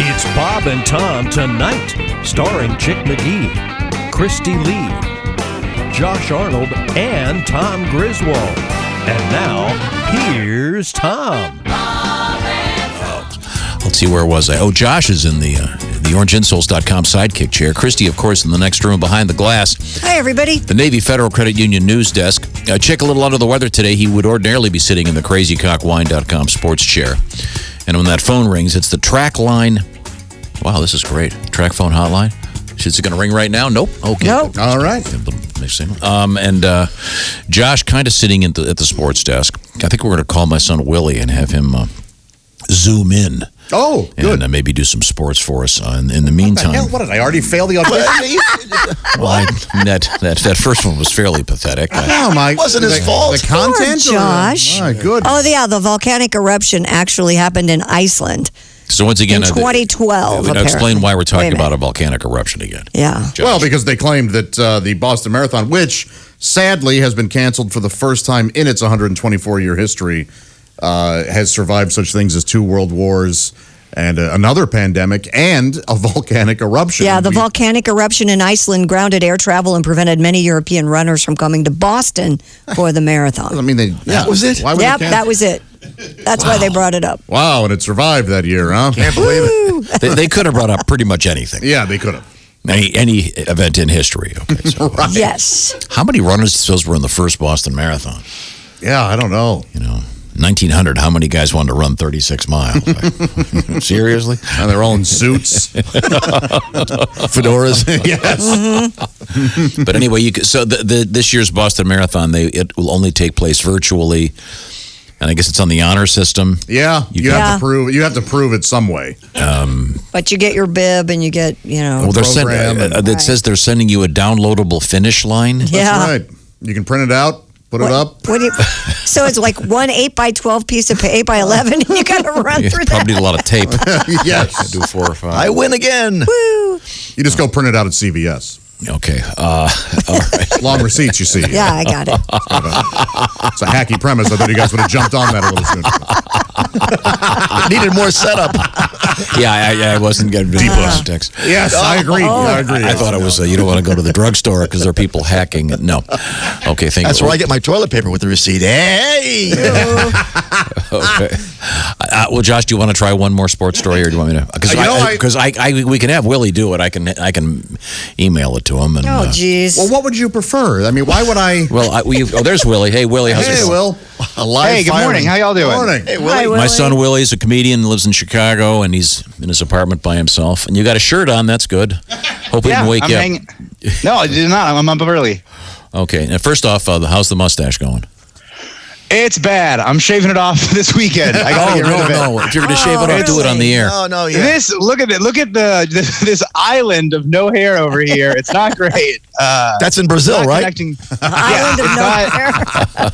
It's Bob and Tom Tonight, starring Chick McGee, Christy Lee, Josh Arnold, and Tom Griswold. And now, here's Tom. Let's see, where was I? Oh, Josh is in the orangeinsoles.com sidekick chair. Christy, of course, in the next room behind the glass. Hi, everybody. The Navy Federal Credit Union news desk. Chick a little under the weather today. He would ordinarily be sitting in the crazycockwine.com sports chair. And when that phone rings, it's the track line. Wow, this is great. Track phone hotline. Is it going to ring right now? Nope. Okay. Nope. All right. And Josh kind of sitting at the sports desk. I think we're going to call my son Willie and have him zoom in. Oh, good. And maybe do some sports for us in the meantime. What did I already fail the audition? Well, that first one was fairly pathetic. Wasn't his fault. The content? Poor Josh. My goodness. Oh, yeah, the volcanic eruption actually happened in Iceland. So once again, in 2012, explain why we're talking about a volcanic eruption again. Yeah. Josh. Well, because they claimed that the Boston Marathon, which sadly has been canceled for the first time in its 124-year history, has survived such things as 2 world wars and another pandemic and a volcanic eruption. Yeah, the volcanic eruption in Iceland grounded air travel and prevented many European runners from coming to Boston for the marathon. I mean, that was it? Yep, that was it. That's why they brought it up. Wow, and it survived that year, huh? Can't believe it. They could have brought up pretty much anything. Yeah, they could have. Any event in history. Okay, so, right. Yes. How many runners suppose were in the first Boston Marathon? Yeah, I don't know. 1900, how many guys wanted to run 36 miles? Seriously? And they're all in suits. Fedoras? Yes. Mm-hmm. But anyway, so this year's Boston Marathon, it will only take place virtually. And I guess it's on the honor system. Yeah, you have to prove it some way. But you get your bib and you get, Well, it says they're sending you a downloadable finish line. Yeah. That's right. You can print it out. Put it up. So it's like one 8x12 piece of 8x11, and you got to run through that. Probably a lot of tape. Yes. I do 4 or 5. I win again. Woo. You just go print it out at CVS. Okay. All right. Long receipts, you see. Yeah, I got it. It's a hacky premise. I thought you guys would have jumped on that a little sooner. Needed more setup. I wasn't getting deep context. Yes, I agree. I agree. I thought it was you don't want to go to the drugstore because there are people hacking. No. Okay, thank you. That's where I get my toilet paper with the receipt. Hey! Okay. Well, Josh, do you want to try one more sports story, or do you want me to? Because we can have Willie do it. I can email it to him. And, Oh, jeez. Well, what would you prefer? I mean, why would I? Well, there's Willie. Hey, Willie, how's it going? Will. Hey, good morning. How y'all doing? Good morning. Hey, Willie. Hi, Willie. My son Willie's a comedian, lives in Chicago, and he's in his apartment by himself. And you got a shirt on. That's good. Hope we didn't wake you up. No, I did not. I'm up early. Okay. Now, first off, how's the mustache going? It's bad. I'm shaving it off this weekend. I gotta get rid of it. No. If you're going to shave it off, do it on the air. No, yeah. Look at this island of no hair over here. It's not great. That's in Brazil, not right? Connecting. Island of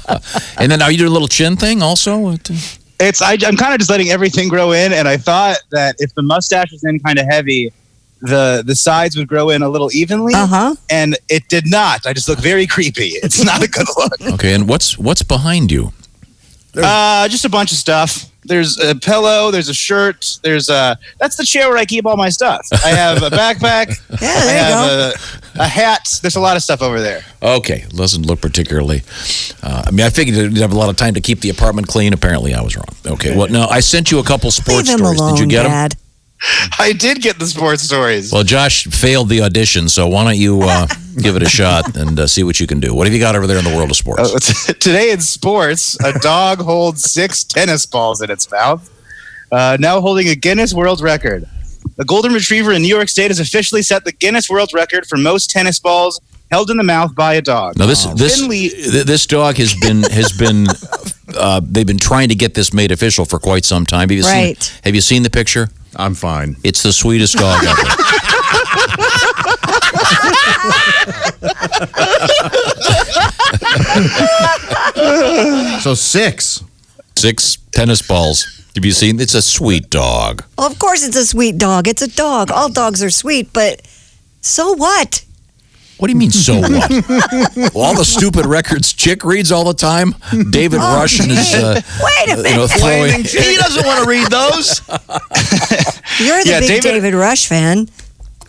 nowhere. And then are you doing a little chin thing also? I'm kind of just letting everything grow in, and I thought that if the mustache was in kind of heavy, the sides would grow in a little evenly, and it did not. I just look very creepy. It's not a good look. Okay, and what's behind you? Just a bunch of stuff. There's a pillow. There's a shirt. That's the chair where I keep all my stuff. I have a backpack. Yeah, there you go. A hat. There's a lot of stuff over there. Okay, doesn't look particularly. I figured you'd have a lot of time to keep the apartment clean. Apparently, I was wrong. Okay, well, no, I sent you a couple sports Leave him stories. alone, Did you get Dad. them? I did get the sports stories. Well, Josh failed the audition, so why don't you give it a shot and see what you can do? What have you got over there in the world of sports? Today in sports, a dog holds 6 tennis balls in its mouth, now holding a Guinness World Record. A golden retriever in New York State has officially set the Guinness World Record for most tennis balls held in the mouth by a dog. Now, this dog has been they've been trying to get this made official for quite some time. Have you seen the picture? I'm fine. It's the sweetest dog ever. So 6 tennis balls. Have you seen? It's a sweet dog. Well, of course it's a sweet dog. It's a dog. All dogs are sweet, but so what? What do you mean, so what? All the stupid records Chick reads all the time. David Rush and his Wait a minute. throwing. He doesn't want to read those. You're the big David Rush fan.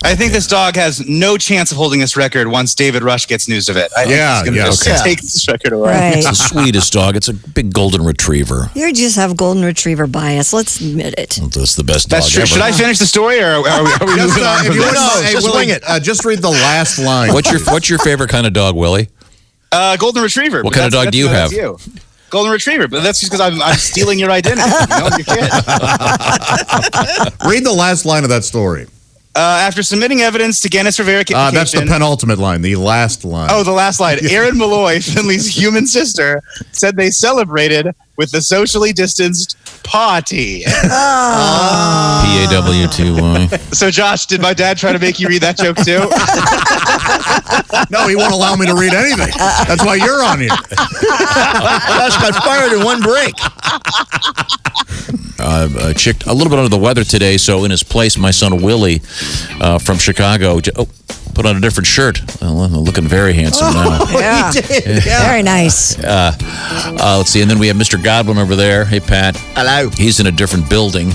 I think this dog has no chance of holding this record once David Rush gets news of it. I think he's going to just take this record away. Right. It's the sweetest dog. It's a big golden retriever. You just have golden retriever bias. Let's admit it. That's the best dog That's true. ever. Should I finish the story, or are we Just, moving on? if you just Willie, wing it. Just read the last line. What's your favorite kind of dog, Willie? Golden retriever. What kind of dog do you have? Golden retriever, but that's just because I'm stealing your identity. You can't. Read the last line of that story. After submitting evidence to Guinness for verification. That's the penultimate line, the last line. Oh, the last line. Erin Malloy, Finley's human sister, said they celebrated with the socially distanced party. P-A-W-T-Y. So, Josh, did my dad try to make you read that joke too? No, he won't allow me to read anything. That's why you're on here. Josh got fired in one break. Chick, a little bit under the weather today, so in his place, my son Willie from Chicago put on a different shirt. Looking very handsome now. Yeah. Very nice. Let's see, and then we have Mr. Godwin over there. Hey, Pat. Hello. He's in a different building.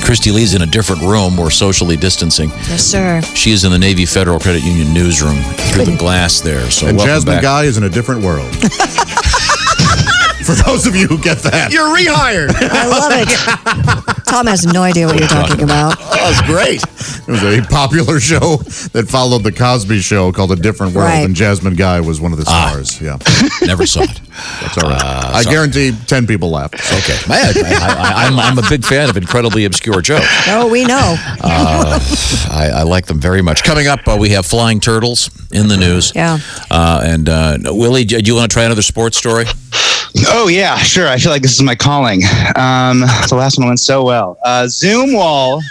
Christy Lee's in a different room. We're socially distancing. Yes, sir. She is in the Navy Federal Credit Union newsroom through the glass there. So And welcome Jasmine back. Guy is in a different world. For those of you who get that. You're rehired. I love it. Tom has no idea what you're talking about. Oh, that's great. It was a popular show that followed the Cosby Show called A Different World, Right. and Jasmine Guy was one of the stars. Yeah, Never saw it. that's all right. I guarantee 10 people laughed. So. Okay. I'm a big fan of incredibly obscure jokes. Oh, we know. I like them very much. Coming up, we have flying turtles in the news. Yeah. And Willie, do you want to try another sports story? Oh, yeah, sure. I feel like this is my calling. The last one went so well. Zoom wall.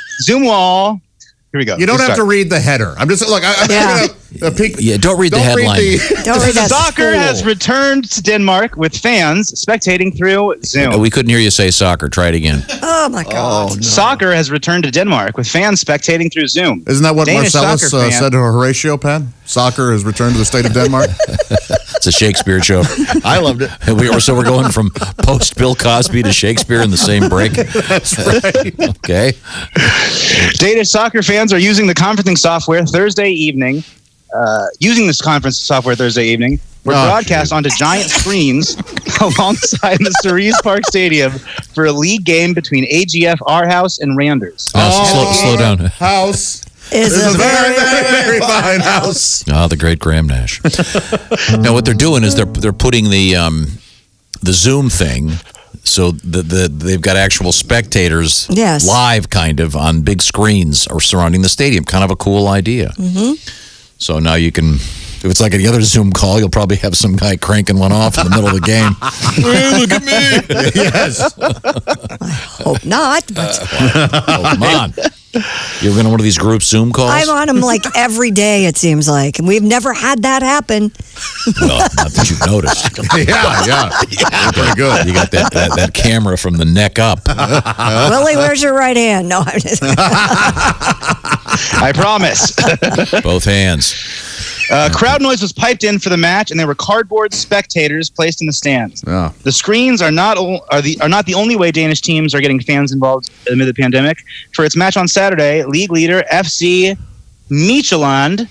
Here we go. You don't have to read the header. I'm just look. I'm Yeah. gonna peek. Yeah, don't read the headline. Don't read that. Soccer school. has returned to Denmark with fans spectating through Zoom. We couldn't hear you say soccer. Try it again. Oh, my God. Soccer has returned to Denmark with fans spectating through Zoom. Isn't that what Danish Marcellus soccer fan- said to Horatio Penn? Soccer has returned to the state of Denmark. It's a Shakespeare show. I loved it. So we're going from post Bill Cosby to Shakespeare in the same break. That's right. Okay. Danish soccer fans are using the conferencing software Thursday evening. Were broadcast onto giant screens alongside the Cerise Park Stadium for a league game between AGF Aarhus and Randers. Slow down. House Is is a a very, very fine house. The great Graham Nash. Now, what they're doing is they're putting the Zoom thing, so they've got actual spectators Yes. live, kind of, on big screens or surrounding the stadium. Kind of a cool idea. Mm-hmm. So now you can. If it's like any other Zoom call, you'll probably have some guy cranking one off in the middle of the game. Hey, look at me! Yes. Hope not, but Oh, come on. You ever been on one of these group Zoom calls? I'm on them like every day, it seems like. And we've never had that happen. Well, not that you've noticed. Yeah. Pretty good. You got that camera from the neck up. Willie, where's your right hand? No, I'm just. I promise. Both hands. Crowd noise was piped in for the match, and there were cardboard spectators placed in the stands. Yeah. The screens are not the only way Danish teams are getting fans involved amid the pandemic. For its match on Saturday, league leader FC Midtjylland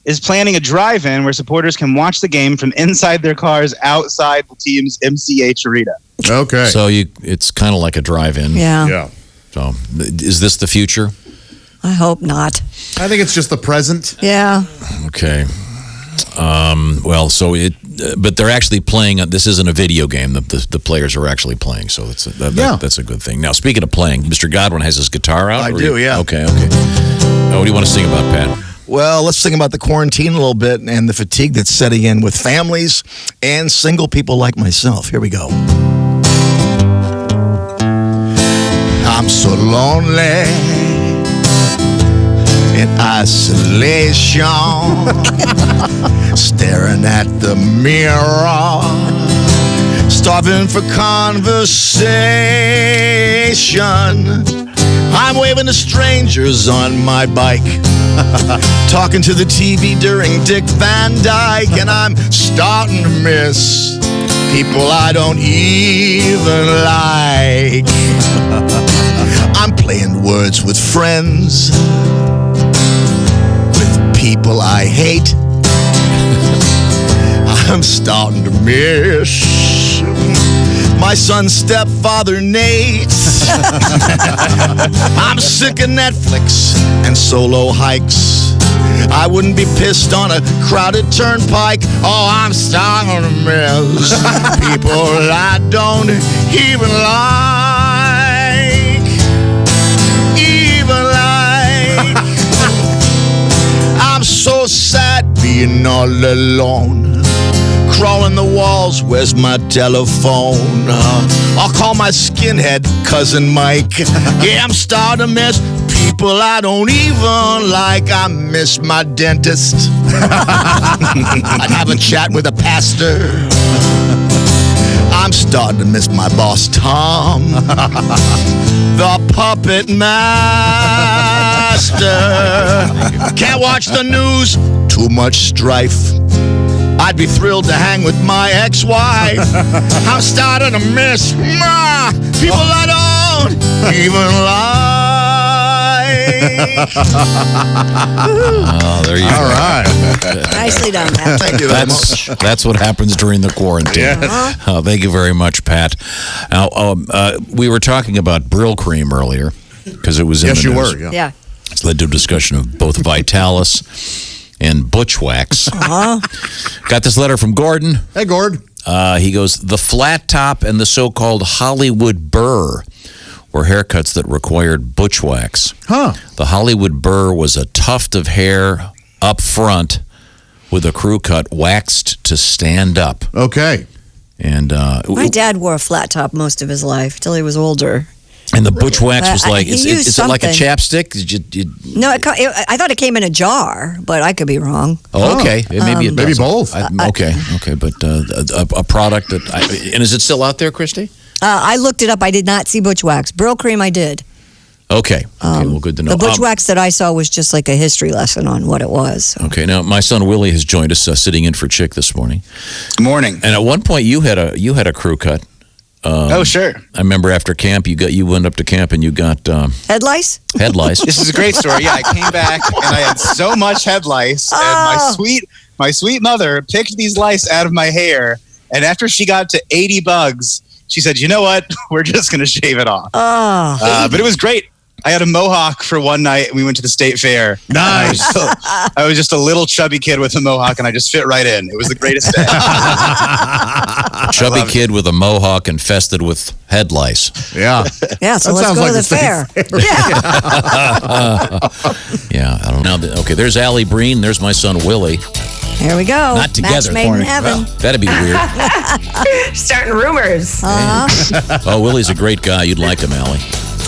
is planning a drive-in where supporters can watch the game from inside their cars outside the team's MCH arena. Okay. So it's kind of like a drive-in. Yeah. Yeah. So is this the future? I hope not. I think it's just the present. Yeah. Okay. But they're actually playing. This isn't a video game. The players are actually playing, so that's a good thing. Now, speaking of playing, Mr. Godwin has his guitar out. I do, yeah. Okay. What do you want to sing about, Pat? Well, let's think about the quarantine a little bit and the fatigue that's setting in with families and single people like myself. Here we go. I'm so lonely in isolation, staring at the mirror, starving for conversation. I'm waving to strangers on my bike, talking to the TV during Dick Van Dyke, and I'm starting to miss people I don't even like. I'm playing words with friends, with people I hate. I'm starting to miss my son's stepfather, Nate. I'm sick of Netflix and solo hikes. I wouldn't be pissed on a crowded turnpike. Oh, I'm starting to miss people I don't even like. I'm so sad being all alone. Crawling the walls, where's my telephone? I'll call my skinhead cousin Mike. Yeah, I'm starting to miss people I don't even like. I miss my dentist. I'd have a chat with a pastor. I'm starting to miss my boss Tom, the puppet master. Can't watch the news, too much strife. I'd be thrilled to hang with my ex-wife. I'm starting to miss people I don't even like. Oh, there you go. All right. Nicely done, Pat. Thank you very much. That's what happens during the quarantine. Yes. Thank you very much, Pat. Now, we were talking about Brill cream earlier because it was in Yes, the you news. were. Yeah. Yeah. It's led to a discussion of both Vitalis and Bushwhacks. Got this letter from Gordon. Hey, Gord. He goes, the flat top and the so-called Hollywood burr were haircuts that required Bushwhacks. Huh. The Hollywood burr was a tuft of hair up front with a crew cut waxed to stand up. Okay. And My dad wore a flat top most of his life till he was older. and the Bushwhacks was like, He is used it like a something. chapstick? No, I thought it came in a jar, but I could be wrong. Oh, okay. Maybe it Maybe does. both. Okay, but a product that, and is it still out there, Christy? I looked it up. I did not see Bushwhacks. Brill cream, I did. Okay, well, good to know. The Bushwhacks that I saw was just like a history lesson on what it was. Okay, now my son Willie has joined us, sitting in for Chick this morning. Morning. And at one point, you had a crew cut. Oh, sure. I remember after camp, you went up to camp and you got Head lice? head lice. This is a great story. Yeah, I came back and I had so much head lice, and my sweet mother picked these lice out of my hair. And after she got to 80 bugs, she said, "You know what? We're just going to shave it off." But it was great. I had a mohawk for one night, and we went to the state fair. Nice. I was just a little chubby kid with a mohawk, and I just fit right in. It was the greatest day. Chubby kid with a mohawk infested with head lice. Yeah. Yeah, so That let's sounds go like to the the fair. Yeah. Yeah, I don't know. Okay, there's Allie Breen. There's my son Willie. Here we go. Not together. Match made in heaven. That'd be weird. Starting rumors. Oh, Willie's a great guy. You'd like him, Allie.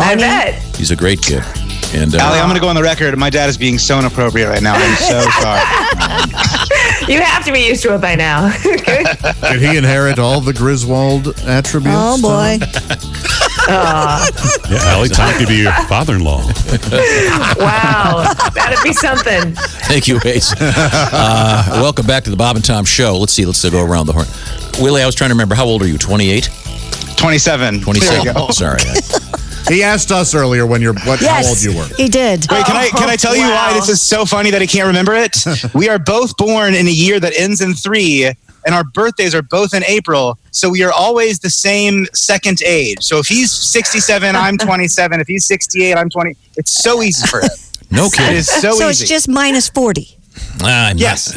I bet. He's a great kid. And Allie, I'm going to go on the record. My dad is being so inappropriate right now. I'm so sorry. You have to be used to it by now. Did he inherit all the Griswold attributes? Oh, boy. Yeah, Allie, time to be your father-in-law. Wow. That'd be something. thank you, Ace. Welcome back to the Bob and Tom Show. Let's go around the horn. Willie, I was trying to remember. How old are you? 28? 27. 27. Sorry. He asked us earlier how old you were. He did. Wait, can I tell you why Wow. this is so funny that I can't remember it? We are both born in a year that ends in 3, and our birthdays are both in April, so we are always the same second age. So if he's 67, I'm 27. If he's 68, I'm 20. It's so easy for him. No It kidding. is so So easy. it's just minus 40. Yes.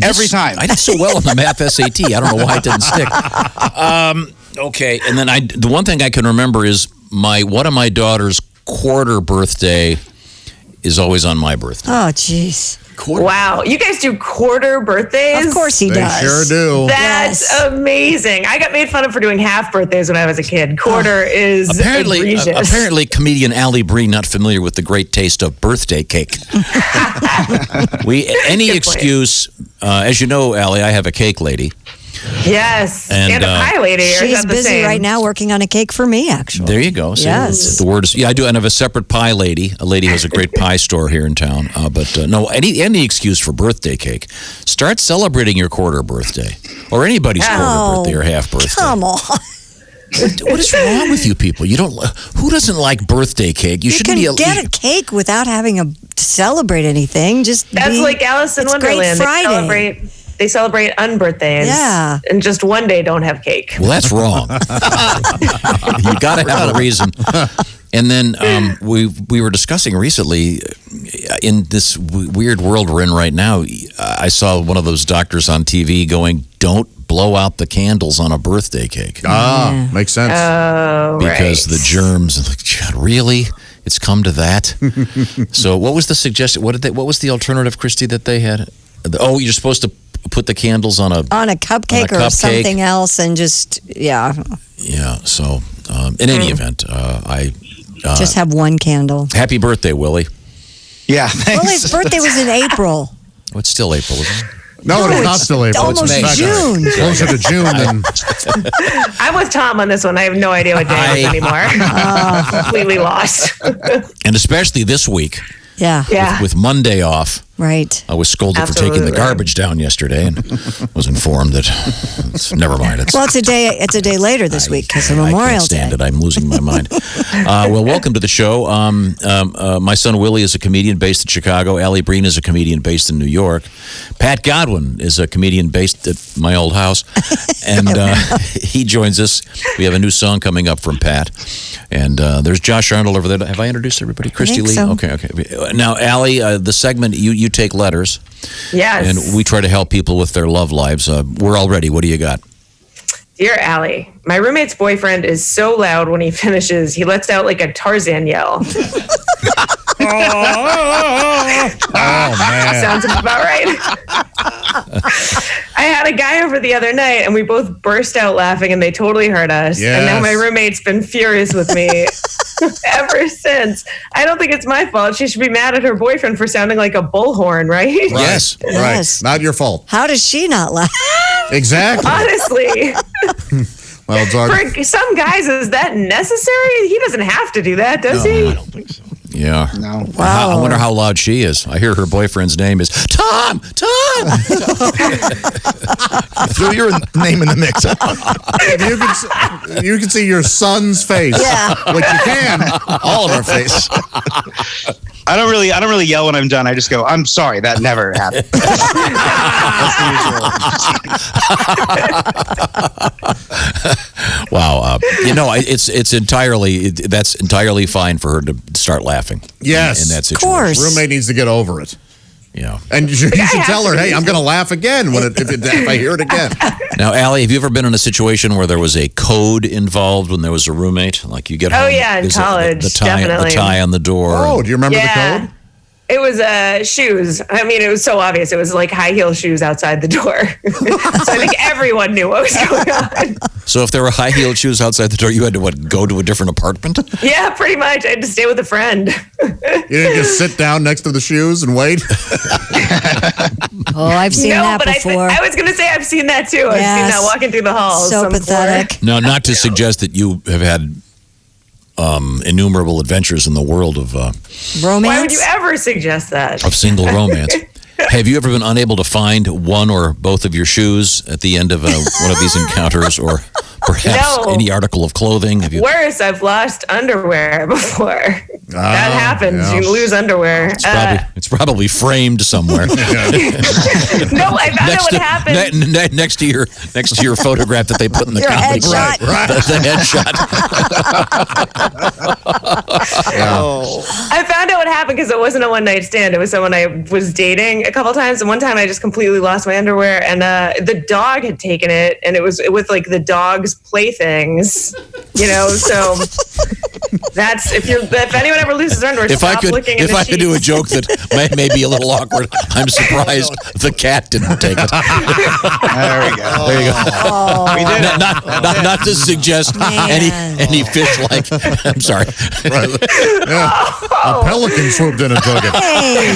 Every time. I did so well on the math SAT. I don't know why it didn't stick. Okay, and then the one thing I can remember is one of my daughter's quarter birthday is always on my birthday. Oh, jeez. Wow. You guys do quarter birthdays? Of course he They does. sure do. That's Yes. amazing. I got made fun of for doing half birthdays when I was a kid. Quarter is egregious. Apparently, comedian Allie Breen not familiar with the great taste of birthday cake. Any Good excuse, as you know, Allie, I have a cake lady. Yes. And, And, a pie lady. Or is She's that the busy same? right now working on a cake for me, actually. There you go. So Yes. the word is, I do. And I have a separate pie lady. A lady who has a great pie store here in town. But no, any excuse for birthday cake. Start celebrating your quarter birthday or anybody's quarter birthday or half birthday. Come on. What is wrong with you people? You don't. Who doesn't like birthday cake? You shouldn't can be. get a cake without having to celebrate anything. That's like Alice in it's Wonderland. Great Friday. They celebrate unbirthdays. Yeah. And just one day don't have cake. Well, that's wrong. You got to have a reason. And then we were discussing recently, in this weird world we're in right now, I saw one of those doctors on TV going, "Don't blow out the candles on a birthday cake." Makes sense. Oh, because the germs. God, really? It's come to that? So what was the suggestion? What was the alternative, Christy, that they had? Oh, you're supposed to put the candles on a cupcake or something else, and just Yeah. So in any event, I just have one candle. Happy birthday, Willie. Yeah, thanks. Willie's birthday was in April. Oh, it's still April, isn't it? No, it's not still April. Almost It's June. Closer to June than. I'm with Tom on this one. I have no idea what day it is anymore. Completely lost. And especially this week. Yeah. With Monday off. Right. I was scolded for taking the garbage down yesterday and was informed that never mind. It's a day later this week because of Memorial I can't stand Day. it. I'm losing my mind. Well, welcome to the show. My son Willie is a comedian based in Chicago. Allie Breen is a comedian based in New York. Pat Godwin is a comedian based at my old house, and he joins us. We have a new song coming up from Pat. And there's Josh Arnold over there. Have I introduced everybody? Christy Lee? So. Okay. Now, Allie, the segment, you take letters. Yes. And we try to help people with their love lives. We're all ready. What do you got? Dear Allie, my roommate's boyfriend is so loud when he finishes, he lets out like a Tarzan yell. Oh, man. Sounds about right. I had a guy over the other night and we both burst out laughing and they totally hurt us. Yes. And now my roommate's been furious with me ever since. I don't think it's my fault. She should be mad at her boyfriend for sounding like a bullhorn, right? Yes. Right. Yes. Not your fault. How does she not laugh? Exactly. Honestly. Well, it's hard. For some guys, is that necessary? He doesn't have to do that, does he? I don't think so. Yeah. No. Wow. I wonder how loud she is. I hear her boyfriend's name is Tom. Throw your name in the mix. You can see your son's face. Yeah. Like you can. All of our face. I don't really yell when I'm done. I just go, "I'm sorry, that never happened." Wow. That's entirely fine for her to start laughing. Yes. In that Of situation. course. Roommate needs to get over it. Yeah. And you should tell her, "Hey, I'm going to laugh again if I hear it again." Now, Allie, have you ever been in a situation where there was a code involved when there was a roommate? Like you get home. Yeah, in is it college, the definitely. tie on the door. Oh, do you remember the code? It was shoes. I mean, it was so obvious. It was like high heel shoes outside the door. So I think everyone knew what was going on. So if there were high-heeled shoes outside the door, you had to go to a different apartment? Yeah, pretty much. I had to stay with a friend. You didn't just sit down next to the shoes and wait? Oh, I've seen that but before. I was going to say I've seen that too. I've Yes. seen that walking through the halls. So some pathetic. Now, not to suggest that you have had innumerable adventures in the world of Romance? Why would you ever suggest that? single romance. Have you ever been unable to find one or both of your shoes at the end of one of these encounters, or perhaps No. any article of clothing? Have you? Worse, I've lost underwear before. That happens. yeah. You lose underwear. It's probably framed somewhere No, I found out what happened. next to your photograph that they put in the Your comedy headshot. Right. The headshot. I found out what happened because it wasn't a one-night stand. It was someone I was dating a couple times, and one time I just completely lost my underwear, and the dog had taken it, and it was with like the dog's playthings, So that's if anyone ever loses their underwear, stop looking in the I could do a joke that may be a little awkward, I'm surprised the cat didn't take it. There we go. There you go. Oh. We did it. Not to suggest any fish like. I'm sorry. Right. Yeah. A pelican swooped in and took it. Hey.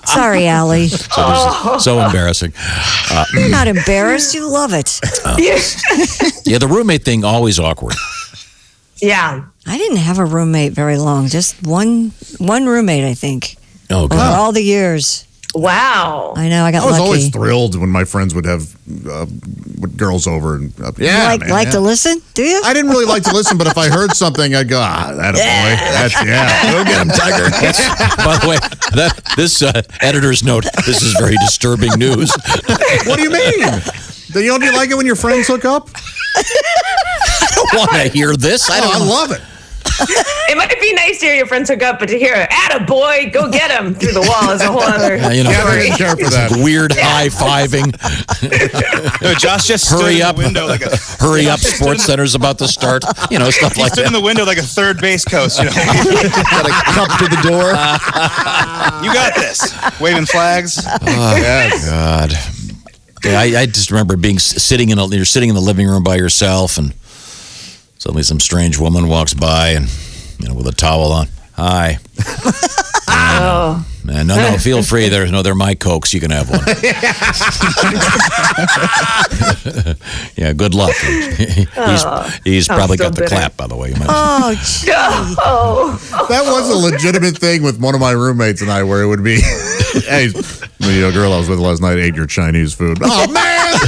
Sorry, Allie. So embarrassing. You're not embarrassed. You love it. Yeah, the roommate thing always awkward. Yeah. I didn't have a roommate very long. Just one roommate, I think. Oh Over God. all the years. Wow. I know. I got I was lucky. always thrilled when my friends would have girls over. And, You like to listen? Do you? I didn't really like to listen, but if I heard something, I'd go, that boy. Go get him, Tiger. By the way, this editor's note, this is very disturbing news. What do you mean? Don't you like it when your friends hook up? I don't want to hear this. I love it. It might be nice to hear your friends hook up, but to hear "Atta boy, go get him" through the wall is a whole other I story. didn't care for that. Weird high-fiving. No, Josh just stood Hurry in up. the window like a Hurry up, Sports Center's about to start. Stuff he like stood in that. the window like a third base coach. Got a cup to the door. You got this. Waving flags. Yes. God. Yeah, I just remember you're sitting in the living room by yourself, and suddenly some strange woman walks by and with a towel on. Hi. Oh. Man, no, feel free. They're my Cokes. You can have one. Yeah, good luck. He's probably so got the bitter. clap, by the way. You might That was a legitimate thing with one of my roommates and I, where it would be, hey, the girl I was with last night ate your Chinese food. Oh, man!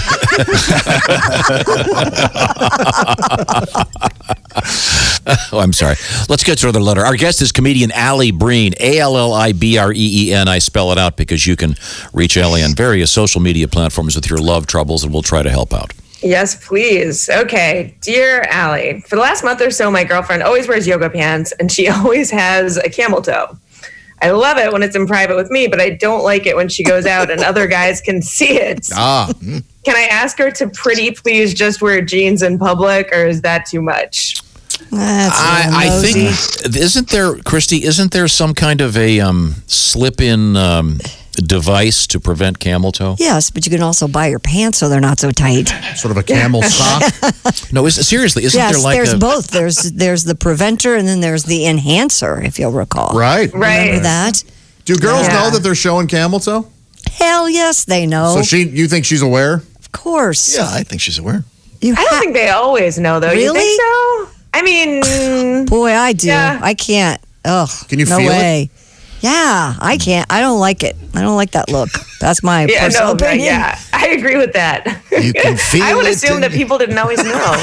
Oh, I'm sorry. Let's get to another letter. Our guest is comedian Alli Breen, Allibreen. I spell it out because you can reach Allie on various social media platforms with your love troubles, and we'll try to help out. Yes, please. Okay. Dear Allie, for the last month or so, my girlfriend always wears yoga pants and she always has a camel toe. I love it when it's in private with me, but I don't like it when she goes out and other guys can see it. Can I ask her to pretty please just wear jeans in public, or is that too much? I think, isn't there some kind of a slip-in device to prevent camel toe? Yes, but you can also buy your pants so they're not so tight. Sort of a camel sock? No, seriously, isn't Yes, there like there's both. There's the preventer and then there's the enhancer, if you'll recall. Right. Remember that? Do girls know that they're showing camel toe? Hell yes, they know. So you think she's aware? Of course. Yeah, I think she's aware. I don't think they always know, though. You Really? think so? I mean, Boy, I do. Yeah. I can't. Ugh. Can you no feel it? way. Yeah, I can't. I don't like it. I don't like that look. That's my personal opinion. yeah, I agree with that. You can feel I would it assume in- that people didn't always know.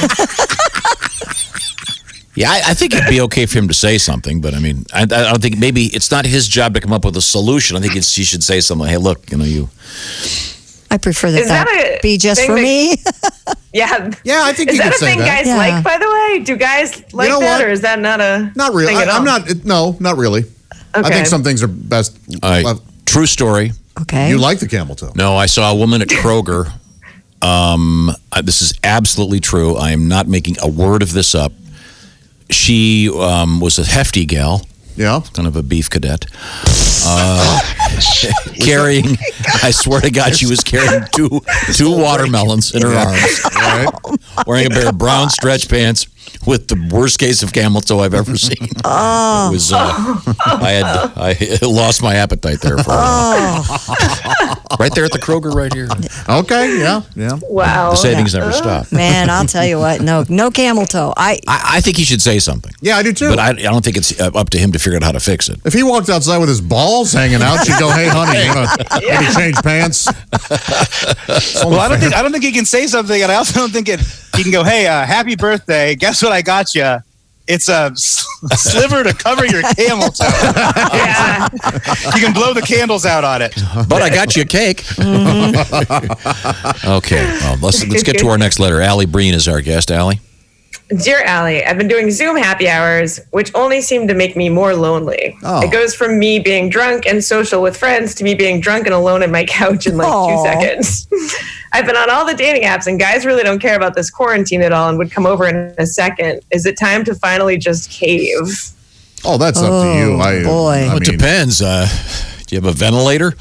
Yeah, I think it'd be okay for him to say something, but I mean, I don't think maybe it's not his job to come up with a solution. I think he should say something. Hey, look, you. I prefer Is that that a be just thing for that- me. Yeah. Yeah, I think Is you that could a say thing that. guys Yeah. like, by the way? Do guys like know that, what? or is that not a Not really. thing at all? I'm not. No, not really. I Okay. think some things are best. True story. Okay. You like the camel toe? No, I saw a woman at Kroger. This is absolutely true. I am not making a word of this up. She was a hefty gal, Yeah. kind of a beef cadet, carrying. I swear to God, she was carrying two watermelons in her arms, Right. wearing a pair of brown stretch pants with the worst case of camel toe I've ever seen. It was. I lost my appetite there for a while. Right there at the Kroger, right here. Okay. Yeah. Yeah. Wow. The savings never stop. Man, I'll tell you what. No camel toe. I think he should say something. Yeah, I do too. But I don't think it's up to him to figure out how to fix it. If he walked outside with his balls hanging out, she'd go, "Hey, honey, you want to maybe change pants?" Well, I don't think he can say something, and I also don't think he can go, "Hey, happy birthday! Guess what I got you? It's a sliver to cover your camel toe. Yeah. You can blow the candles out on it." But I got you a cake. Okay, well, let's get to our next letter. Allie Breen is our guest. Allie? Dear Allie, I've been doing Zoom happy hours, which only seem to make me more lonely. Oh. It goes from me being drunk and social with friends to me being drunk and alone in my couch in like Aw. 2 seconds. I've been on all the dating apps, and guys really don't care about this quarantine at all and would come over in a second. Is it time to finally just cave? Oh, that's up to you. Oh, boy. Well, it depends. Do you have a ventilator?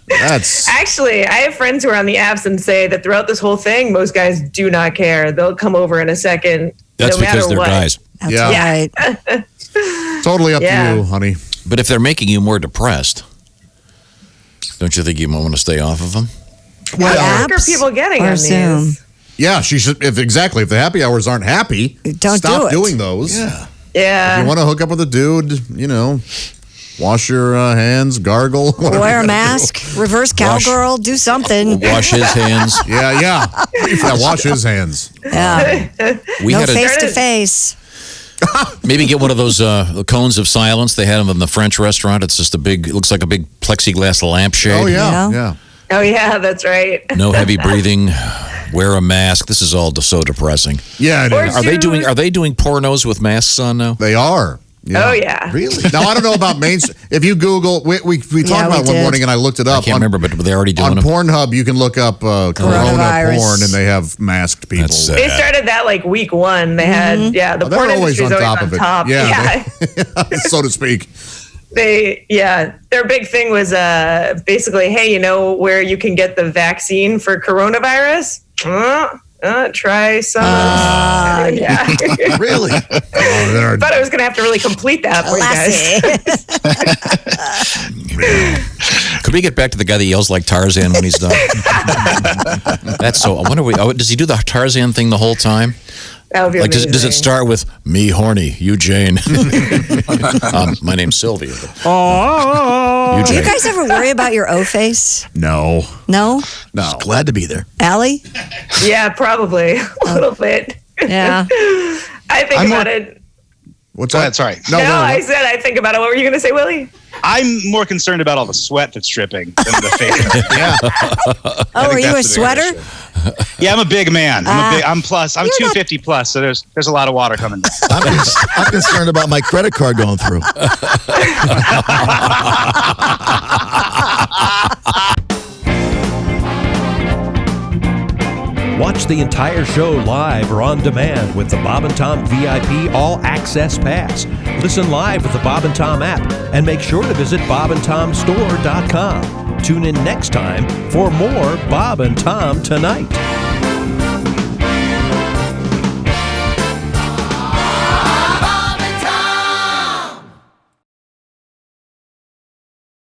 That's Actually, I have friends who are on the apps and say that throughout this whole thing, most guys do not care. They'll come over in a second. That's no matter because they're what. guys. That's Yeah. right. totally up Yeah. to you, honey. But if they're making you more depressed, don't you think you might want to stay off of them? What apps are people getting or on Zoom? these? Yeah, she should. If the happy hours aren't happy, Don't stop do it. doing those. Yeah. Yeah. If you want to hook up with a dude, Wash your hands, gargle. Wear a mask, reverse cowgirl, do something. Wash his hands. Yeah. Wash his hands. Yeah. We No had face to face. maybe get one of those cones of silence. They had them in the French restaurant. It's just it looks like a big plexiglass lampshade. Oh, Yeah. yeah. Oh yeah, that's right. No heavy breathing. Wear a mask. This is all so depressing. Yeah, it Or is. Are they doing pornos with masks on now? They are. Yeah. Oh yeah. Really? Now, I don't know about if you Google, we talked about it one did. morning and I looked it I up. can't remember, but they're already doing On them. Pornhub, you can look up corona Coronavirus. porn and they have masked people. That's sad. They started that like week 1. They had the they're porn always industry's on always top of on it. top. Yeah, so to speak. Their big thing was basically, hey, you know where you can get the vaccine for coronavirus? Try some. Yeah. Really? Thought I was going to have to really complete that for you guys. Could we get back to the guy that yells like Tarzan when he's done? That's so. I wonder. Does he do the Tarzan thing the whole time? That would be Like, amazing. does it start with me horny, you Jane? My name's Sylvia. Do You you guys ever worry about your O face? No. No? No. Glad to be there. Allie? Yeah, probably a little bit. Yeah. I think about it. What's Go that? ahead, sorry. No, I said I think about it. What were you going to say, Willie? I'm more concerned about all the sweat that's dripping than the face. Yeah. Oh, are you a that's the bigger sweater? Yeah, I'm a big man. I'm 250 not- plus, so there's a lot of water coming down. I'm concerned about my credit card going through. Watch the entire show live or on demand with the Bob and Tom VIP All Access Pass. Listen live with the Bob and Tom app and make sure to visit bobandtomstore.com. Tune in next time for more Bob and Tom Tonight.